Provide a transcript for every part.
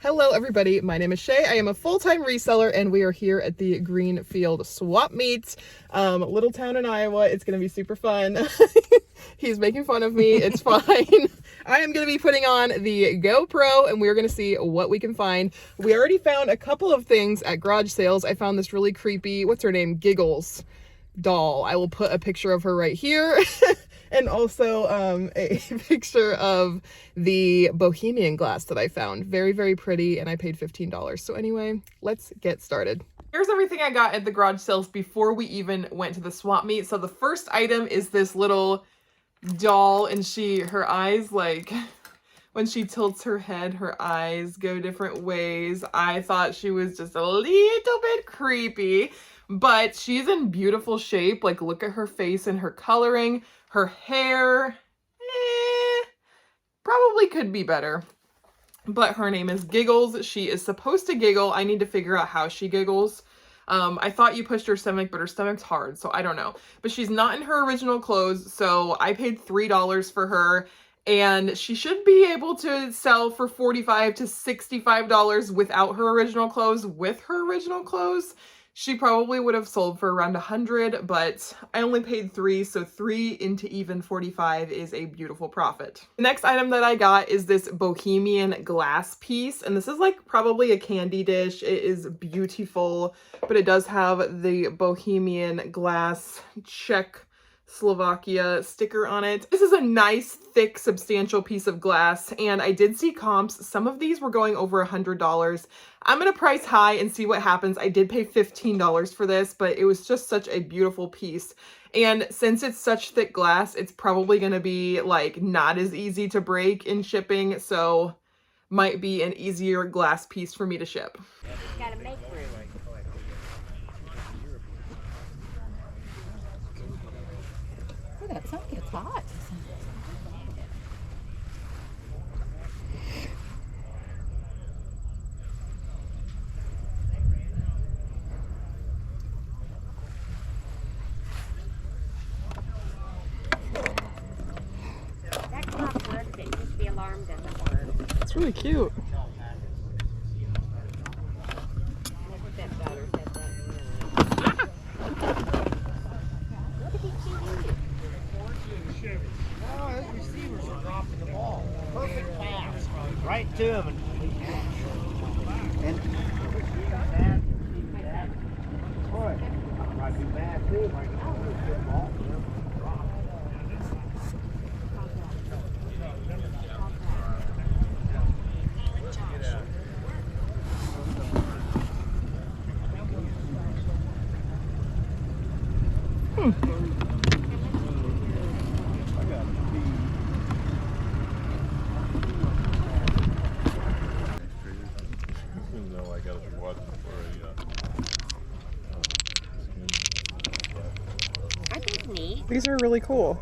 Hello everybody, my name is Shay. I am a full-time reseller and we are here at the Greenfield Swap Meet, little town in Iowa. It's gonna be super fun. He's making fun of me, it's fine. I am gonna be putting on the GoPro and we're gonna see what we can find. We already found a couple of things at garage sales. I found this really creepy, what's her name? Giggles doll. I will put a picture of her right here. And also a picture of the bohemian glass that I found. Very, very pretty, and I paid $15. So anyway, let's get started. Here's everything I got at the garage sales before we even went to the swap meet. So the first item is this little doll, and her eyes, like, when she tilts her head, her eyes go different ways. I thought she was just a little bit creepy, but she's in beautiful shape. Like, look at her face and her coloring. Her hair, probably could be better. But her name is Giggles. She is supposed to giggle. I need to figure out how she giggles. I thought you pushed her stomach, but her stomach's hard, so I don't know. But she's not in her original clothes, so I paid $3 for her. And she should be able to sell for $45 to $65 without her original clothes. With her original clothes, she probably would have sold for around $100, but I only paid $3, so 3 into even 45 is a beautiful profit. The next item that I got is this bohemian glass piece, and this is like probably a candy dish. It is beautiful, but it does have the bohemian glass Czechoslovakia sticker on it. This is a nice, thick, substantial piece of glass, and I did see comps. Some of these were going over $100. I'm gonna price high and see what happens. I did pay $15 for this, but it was just such a beautiful piece. And since it's such thick glass, it's probably gonna be like not as easy to break in shipping, so might be an easier glass piece for me to ship. Gotta make room. Oh, that sounds like it's hot. That clock works, it just the alarm doesn't work. It's really cute. Perfect pass, right to him. And boy, might be bad too. I think neat. These are really cool.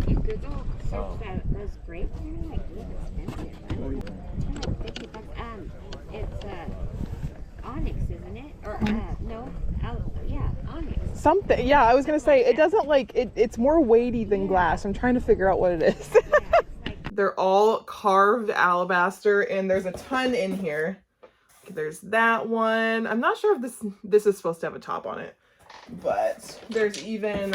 You Google search those grapes, they're like really expensive. I don't know. They're like $50. It's onyx, isn't it? Or no, yeah, onyx. Something, yeah, I was gonna say, it doesn't like, it's more weighty than glass. I'm trying to figure out what it is. Yeah, it's like They're all carved alabaster, and there's a ton in here. There's that one. I'm not sure if this is supposed to have a top on it, but there's even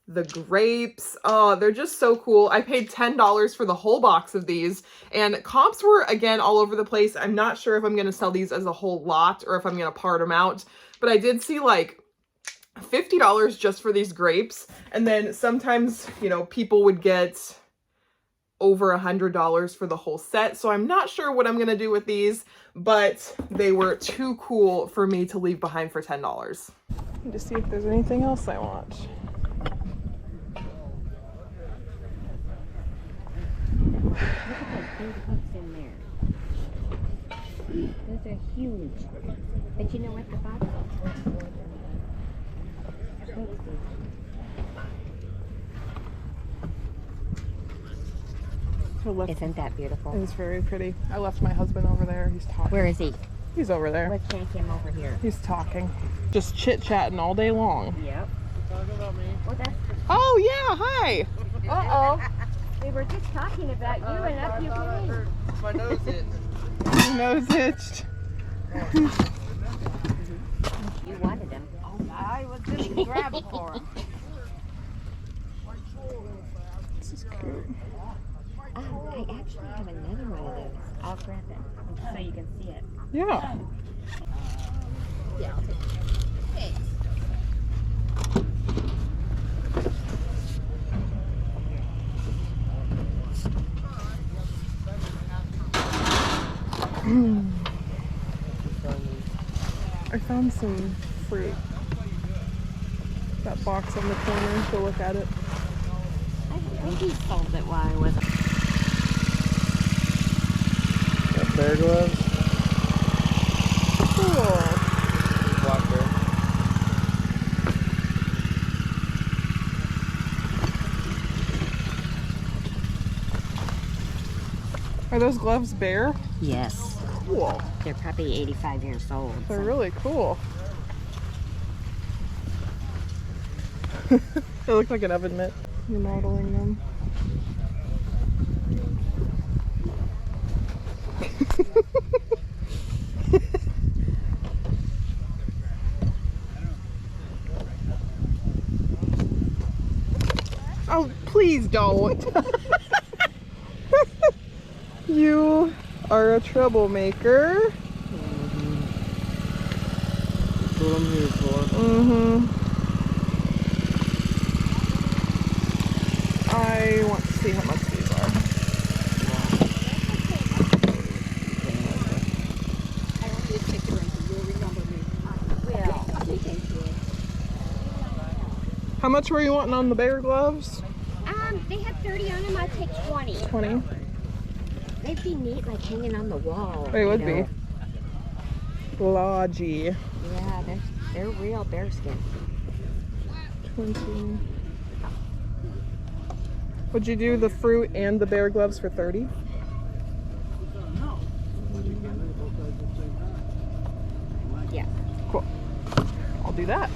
the grapes. Oh, they're just so cool. I paid $10 for the whole box of these, and comps were again all over the place. I'm not sure if I'm going to sell these as a whole lot or if I'm going to part them out, but I did see like $50 just for these grapes. And then sometimes, you know, people would get over $100 for the whole set. So I'm not sure what I'm going to do with these, but they were too cool for me to leave behind for $10. Need to see if there's anything else I want. look at those big hooks in there. Those are huge. But you know what the bottom? Isn't that beautiful? It's very pretty. I left my husband over there. He's talking. Where is he? He's over there. Let's take him over here. He's talking. Just chit-chatting all day long. Yep. Talking about me. Well, that's Oh, yeah. Hi. Uh-oh. We were just talking about you and up you came. My nose itched. Your nose itched. You wanted him. Oh, I was going to grab it for him. This is cute. I actually have another one of those. I'll grab it so you can see it. Yeah. Yeah, I'll take it. Thanks. I found some fruit. That box on the corner. Go look at it. I think he sold it while I wasn't. Got bear gloves. Cool. Black bear. Are those gloves bare? Yes. Cool. They're probably 85 years old. They're so- really cool. They look like an oven mitt. You're modeling them. Oh, please don't. You are a troublemaker. That's what I'm here for. I want to see how much these are. I want you to take the ring, so you'll remember me. Well, Thank you. How much were you wanting on the bear gloves? they have 30 on them. I take 20. 20. They'd be neat, like hanging on the wall. They would you know? be. Lodgy. Yeah, they're real bearskin. 20. Would you do the fruit and the bear gloves for 30? Yeah. Cool. I'll do that.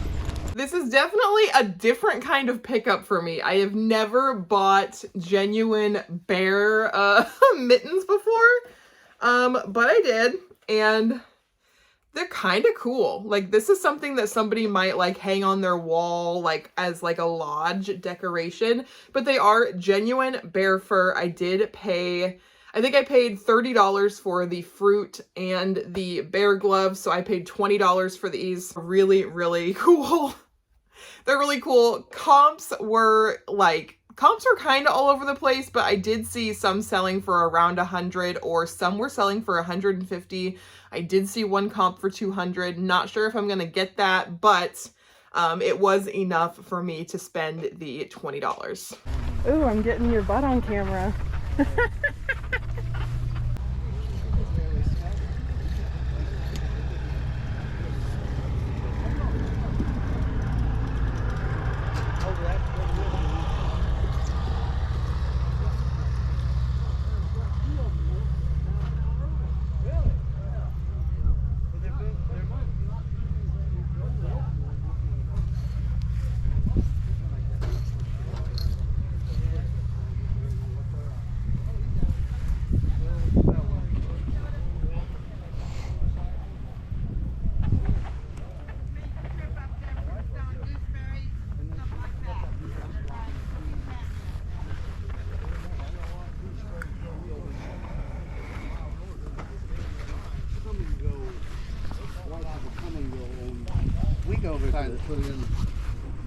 This is definitely a different kind of pickup for me. I have never bought genuine bear mittens before, but I did, and they're kind of cool. Like, this is something that somebody might like hang on their wall, like as like a lodge decoration, but they are genuine bear fur. I did pay, I think I paid $30 for the fruit and the bear gloves, so I paid $20 for these. Really, really cool. They're really cool. Comps were kind of all over the place, but I did see some selling for around 100, or some were selling for 150. I did see one comp for 200. Not sure if I'm gonna get that, but it was enough for me to spend the $20. Ooh, I'm getting your butt on camera.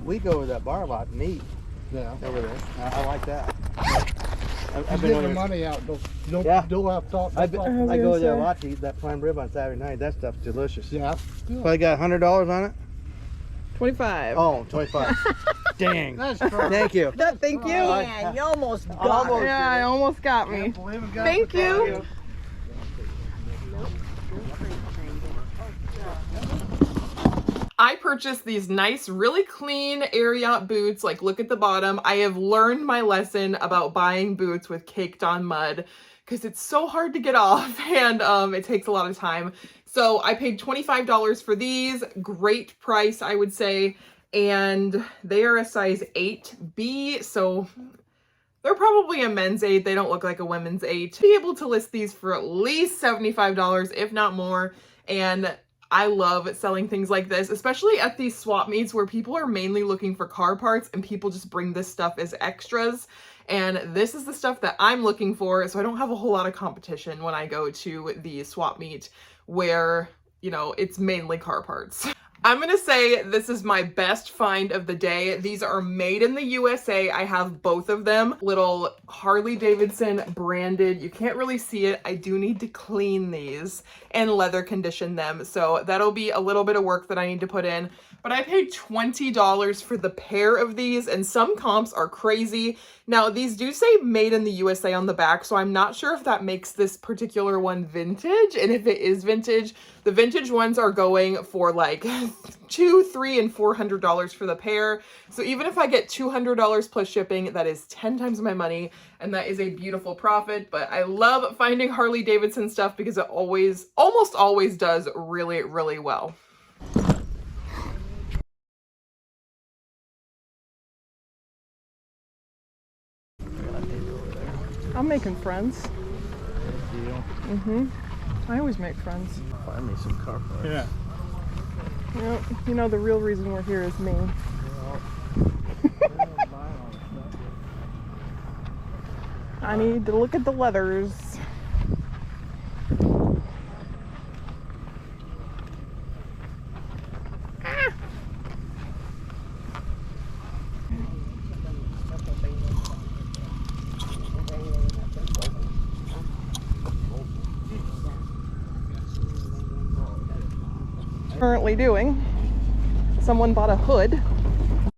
We go with that bar lot and eat. Yeah. Over there. I like that. I've been getting money out. Don't Yeah. have thought. I go there a say. lot to eat that prime rib on Saturday night. That stuff's delicious. Yeah. So I got $100 on it. 25. Oh, 25. Dang. That's right. Thank you. Thank you. Yeah, you almost got Almost. it. Yeah, I almost got me. Can't believe it got Thank the you. value. I purchased these nice, really clean Ariat boots. Like, look at the bottom. I have learned my lesson about buying boots with caked on mud because it's so hard to get off and it takes a lot of time. So I paid $25 for these. Great price, I would say. And they are a size 8B. So They're probably a men's 8. They don't look like a women's 8. Be able to list these for at least $75, if not more. And I love selling things like this, especially at these swap meets where people are mainly looking for car parts and people just bring this stuff as extras. And this is the stuff that I'm looking for, so I don't have a whole lot of competition when I go to the swap meet where, you know, it's mainly car parts. I'm gonna say this is my best find of the day. These are made in the USA. I have both of them. Little Harley Davidson branded. You can't really see it. I do need to clean these and leather condition them. So that'll be a little bit of work that I need to put in. But I paid $20 for the pair of these, and some comps are crazy. Now, these do say made in the USA on the back, so I'm not sure if that makes this particular one vintage. And if it is vintage, the vintage ones are going for like $200, $300, and $400 for the pair. So even if I get $200 plus shipping, that is 10 times my money, and that is a beautiful profit. But I love finding Harley Davidson stuff because it almost always does really, really well. I'm making friends. I always make friends. Find me some car parts. Yeah. You know, the real reason we're here is me. I need to look at the leathers. Currently doing. Someone bought a hood. I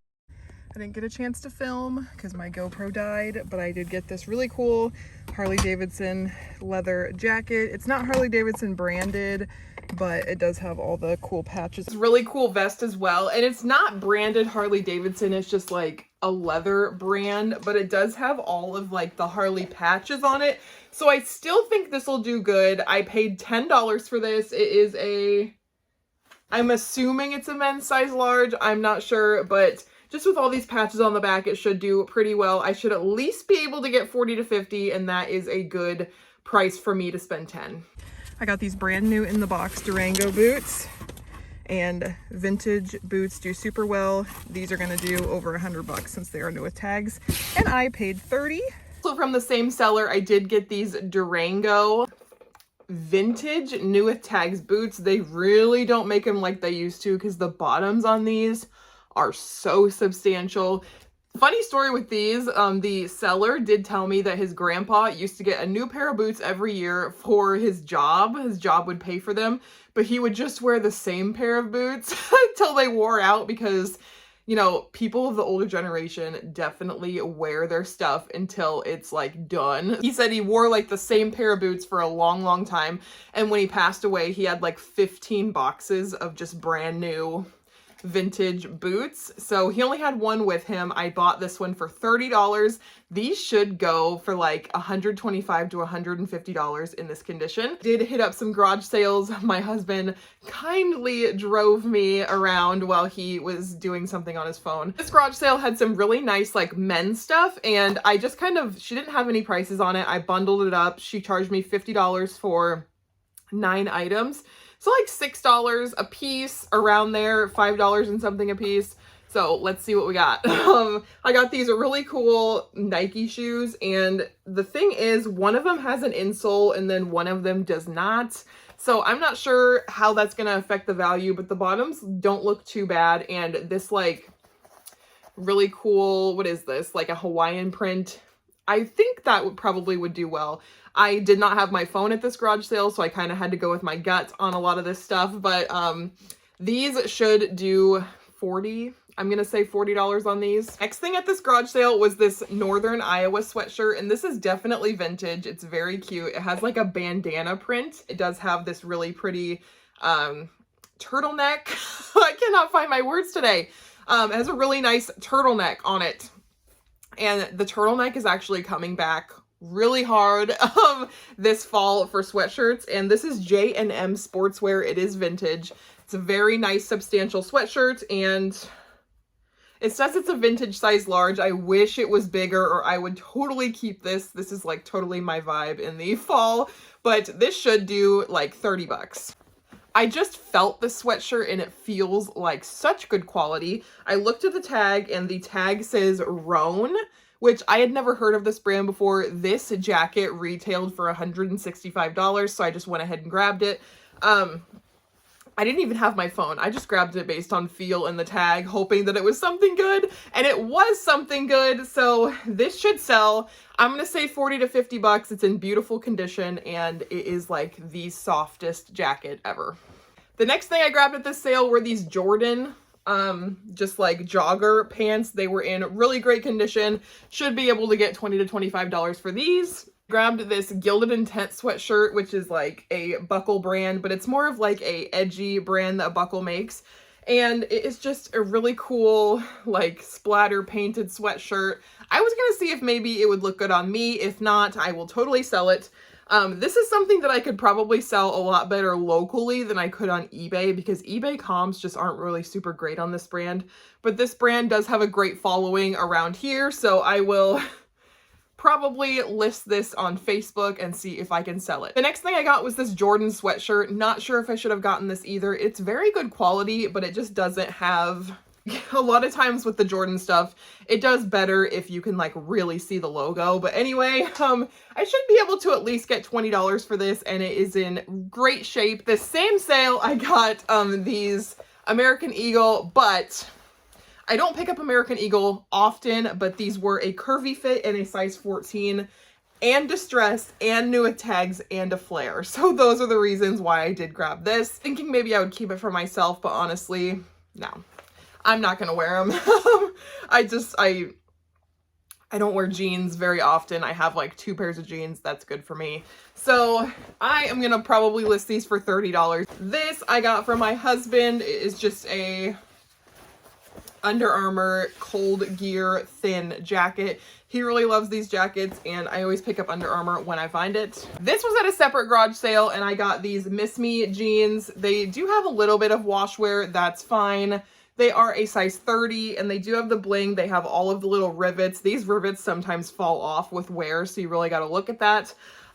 didn't get a chance to film because my GoPro died, but I did get this really cool Harley Davidson leather jacket. It's not Harley Davidson branded, but it does have all the cool patches. It's a really cool vest as well, and it's not branded Harley Davidson, it's just like a leather brand, but it does have all of like the Harley patches on it. So I still think this will do good. I paid $10 for this. It is I'm assuming it's a men's size large. I'm not sure, but just with all these patches on the back, it should do pretty well. I should at least be able to get 40 to 50, and that is a good price for me to spend 10. I got these brand new in the box Durango boots, and vintage boots do super well. These are gonna do over $100 since they are new with tags, and I paid 30. So from the same seller, I did get these Durango vintage new with tags boots. They really don't make them like they used to because the bottoms on these are so substantial. Funny story with these, the seller did tell me that his grandpa used to get a new pair of boots every year for his job. His job would pay for them, but he would just wear the same pair of boots until they wore out because, you know, people of the older generation definitely wear their stuff until it's like done. He said he wore like the same pair of boots for a long, long time. And when he passed away, he had like 15 boxes of just brand new vintage boots. So he only had one with him. I bought this one for $30. These should go for like $125 to $150 in this condition. Did hit up some garage sales. My husband kindly drove me around while he was doing something on his phone. This garage sale had some really nice like men's stuff, and I just she didn't have any prices on it. I bundled it up. She charged me $50 for 9 items. So like $6 a piece, around there, $5 and something a piece. So let's see what we got. I got these really cool Nike shoes, and the thing is, one of them has an insole and then one of them does not. So I'm not sure how that's gonna affect the value, but the bottoms don't look too bad. And this like really cool, what is this? Like a Hawaiian print. I think that would do well. I did not have my phone at this garage sale, so I kind of had to go with my gut on a lot of this stuff, but these should do I'm gonna say $40 on these. Next thing at this garage sale was this Northern Iowa sweatshirt, and this is definitely vintage. It's very cute. It has like a bandana print. It does have this really pretty turtleneck. I cannot find my words today. It has a really nice turtleneck on it, and the turtleneck is actually coming back really hard this fall for sweatshirts. And this is J&M Sportswear. It is vintage. It's a very nice substantial sweatshirt, and It says it's a vintage size large. I wish it was bigger or I would totally keep this. This is like totally my vibe in the fall, but this should do like 30 bucks. I just felt the sweatshirt and it feels like such good quality. I looked at the tag and the tag says Roan, which I had never heard of this brand before. This jacket retailed for $165, so I just went ahead and grabbed it. I didn't even have my phone. I just grabbed it based on feel and the tag, hoping that it was something good, and it was something good, so this should sell. I'm gonna say 40 to 50 bucks. It's in beautiful condition, and it is like the softest jacket ever. The next thing I grabbed at this sale were these Jordan, just like jogger pants. They were in really great condition. Should be able to get $20 to $25 for these. Grabbed this Gilded Intent sweatshirt, which is like a Buckle brand, but it's more of like a edgy brand that Buckle makes. And it is just a really cool, like, splatter painted sweatshirt. I was gonna see if maybe it would look good on me. If not, I will totally sell it. This is something that I could probably sell a lot better locally than I could on eBay, because eBay comps just aren't really super great on this brand. But this brand does have a great following around here, so I will probably list this on Facebook and see if I can sell it. The next thing I got was this Jordan sweatshirt. Not sure if I should have gotten this either. It's very good quality, but it just doesn't have... A lot of times with the Jordan stuff, it does better if you can like really see the logo. But anyway, I should be able to at least get $20 for this, and it is in great shape. The same sale I got these American Eagle, but I don't pick up American Eagle often, but these were a curvy fit in a size 14 and distressed and new with tags and a flare. So those are the reasons why I did grab this. Thinking maybe I would keep it for myself, but honestly, no. I'm not gonna wear them. I don't wear jeans very often. I have like 2 pairs of jeans. That's good for me. So I am gonna probably list these for $30. This I got from my husband. It is just a Under Armour cold gear thin jacket. He really loves these jackets, and I always pick up Under Armour when I find it. This was at a separate garage sale, and I got these Miss Me jeans. They do have a little bit of wash wear. That's fine. They are a size 30, and they do have the bling. They have all of the little rivets. These rivets sometimes fall off with wear, so you really got to look at that.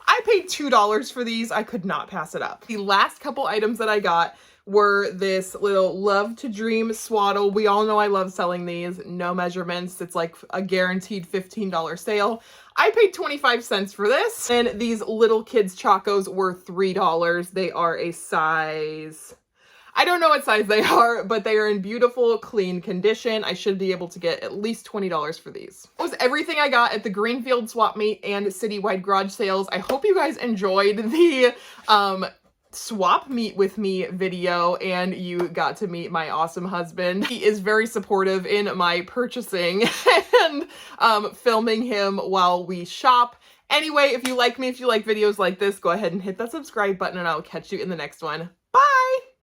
I paid $2 for these. I could not pass it up. The last couple items that I got were this little Love to Dream swaddle. We all know I love selling these. No measurements. It's like a guaranteed $15 sale. I paid 25 cents for this. And these little kids Chacos were $3. They are a size... I don't know what size they are, but they are in beautiful, clean condition. I should be able to get at least $20 for these. That was everything I got at the Greenfield Swap Meet and citywide garage sales. I hope you guys enjoyed the swap meet with me video, and you got to meet my awesome husband. He is very supportive in my purchasing and filming him while we shop. Anyway, if you like me, if you like videos like this, go ahead and hit that subscribe button, and I'll catch you in the next one. Bye!